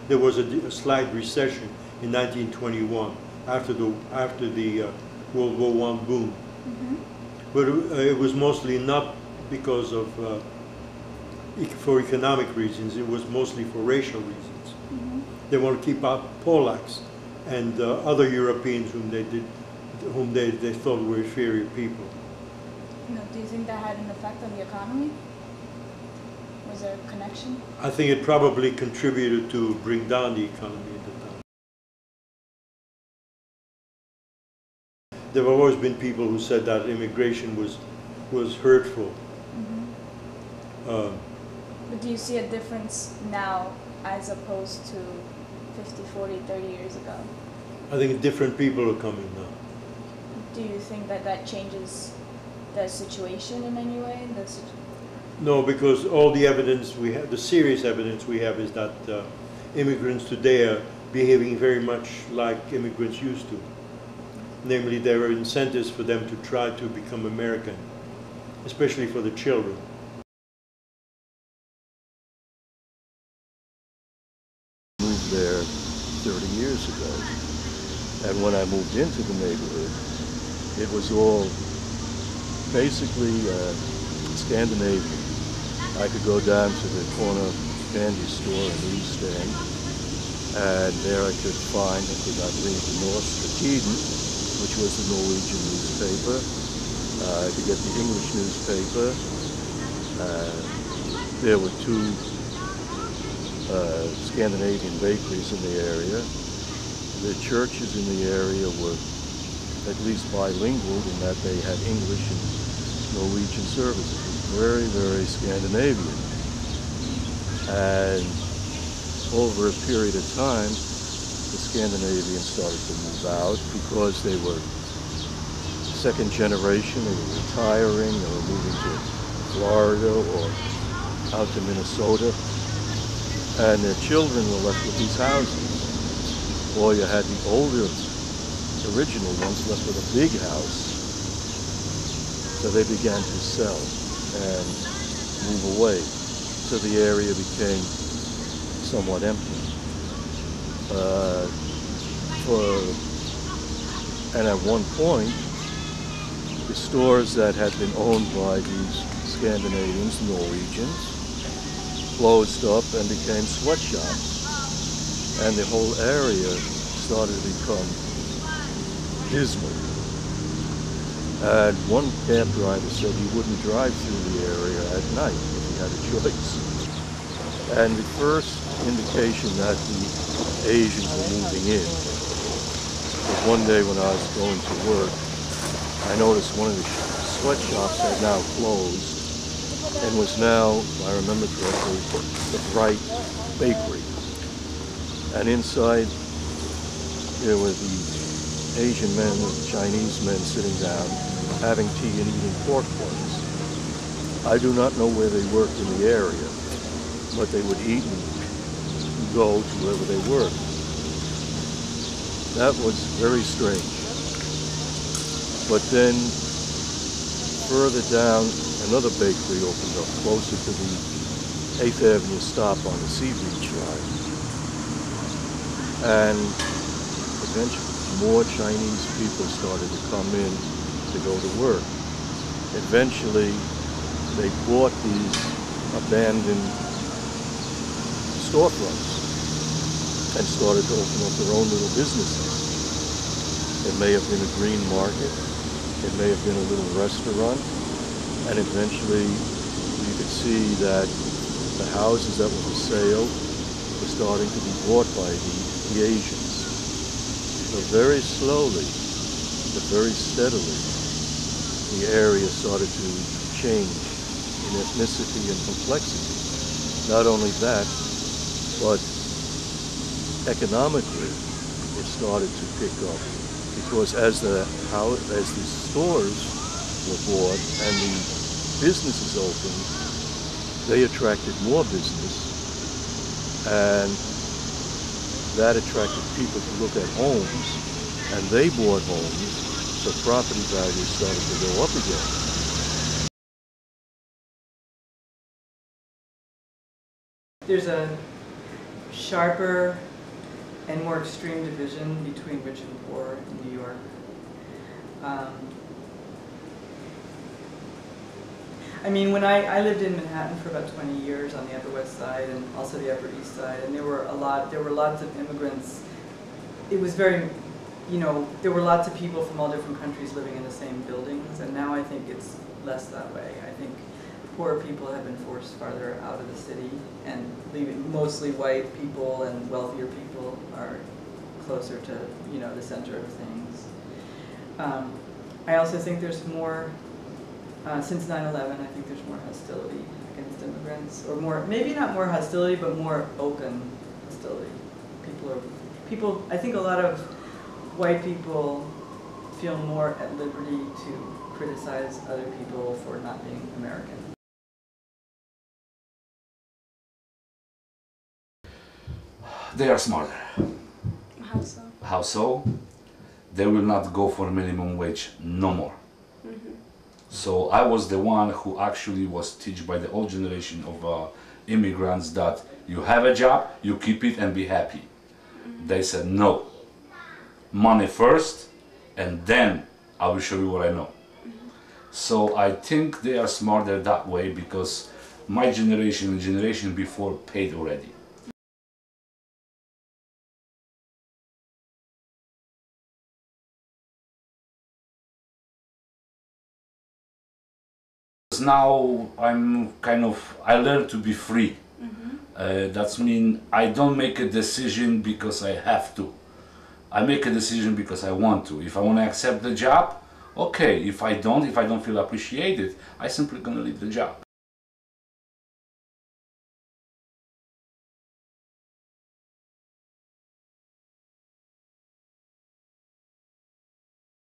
there was a slight recession in 1921 after the World War I boom. Mm-hmm. But it was mostly not because of for economic reasons. It was mostly for racial reasons. Mm-hmm. They want to keep out Polacks and other Europeans whom they thought were inferior people. No, do you think that had an effect on the economy? Was there a connection? I think it probably contributed to bring down the economy at the time. There have always been people who said that immigration was hurtful. Mm-hmm. But do you see a difference now as opposed to 50, 40, 30 years ago? I think different people are coming now. Do you think that that changes the situation in any way? No, because all the evidence we have, the serious evidence we have, is that immigrants today are behaving very much like immigrants used to. Namely, there are incentives for them to try to become American, especially for the children. Moved there 30 years ago, and when I moved into the neighborhood, it was all basically Scandinavian. I could go down to the corner candy store in East End, and there I could find, I could not read the Norsk-Tiden, which was the Norwegian newspaper. I could get the English newspaper. There were two Scandinavian bakeries in the area. The churches in the area were at least bilingual in that they had English and Norwegian services. Very, very Scandinavian. And over a period of time, the Scandinavians started to move out because they were second generation, they were retiring, they were moving to Florida or out to Minnesota, and their children were left with these houses. Or you had the older, original ones left with a big house, so they began to sell and move away. So the area became somewhat empty. And at one point, the stores that had been owned by these Scandinavians, Norwegians, closed up and became sweatshops. And the whole area started to become dismal. And one cab driver said he wouldn't drive through the area at night if he had a choice. And the first indication that the Asians were moving in was one day when I was going to work. I noticed one of the sweatshops had now closed and was now, if I remember correctly, the Bright Bakery. And inside there were the Asian men and Chinese men sitting down, having tea and eating pork buns. I do not know where they worked in the area, but they would eat and go to wherever they worked. That was very strange. But then further down, another bakery opened up closer to the 8th Avenue stop on the Sea Beach line. And eventually more Chinese people started to come in to go to work. Eventually, they bought these abandoned storefronts and started to open up their own little businesses. It may have been a green market, it may have been a little restaurant, and eventually you could see that the houses that were for sale were starting to be bought by the Asians. So very slowly, but very steadily, the area started to change in ethnicity and complexity. Not only that, but economically, it started to pick up. Because as the stores were bought and the businesses opened, they attracted more business, and that attracted people to look at homes, and they bought homes, so property values started to go up again. There's a sharper and more extreme division between rich and poor in New York. I mean, when I lived in Manhattan for about 20 years on the Upper West Side and also the Upper East Side, and there were lots of immigrants. It was very, you know, there were lots of people from all different countries living in the same buildings, and now I think it's less that way. I think poorer people have been forced farther out of the city, and leaving mostly white people and wealthier people are closer to, you know, the center of things. I also think there's more, since 9/11, I think there's more hostility against immigrants, or more, maybe not more hostility, but more open hostility. I think a lot of white people feel more at liberty to criticize other people for not being American. They are smarter. How so? How so? They will not go for minimum wage no more. So I was the one who actually was taught by the old generation of immigrants that you have a job, you keep it and be happy. They said no. Money first, and then I will show you what I know. So I think they are smarter that way because my generation and generation before paid already. Now I learn to be free. That means I don't make a decision because I have to. I make a decision because I want to. If I want to accept the job, okay. If I don't feel appreciated, I simply gonna leave the job.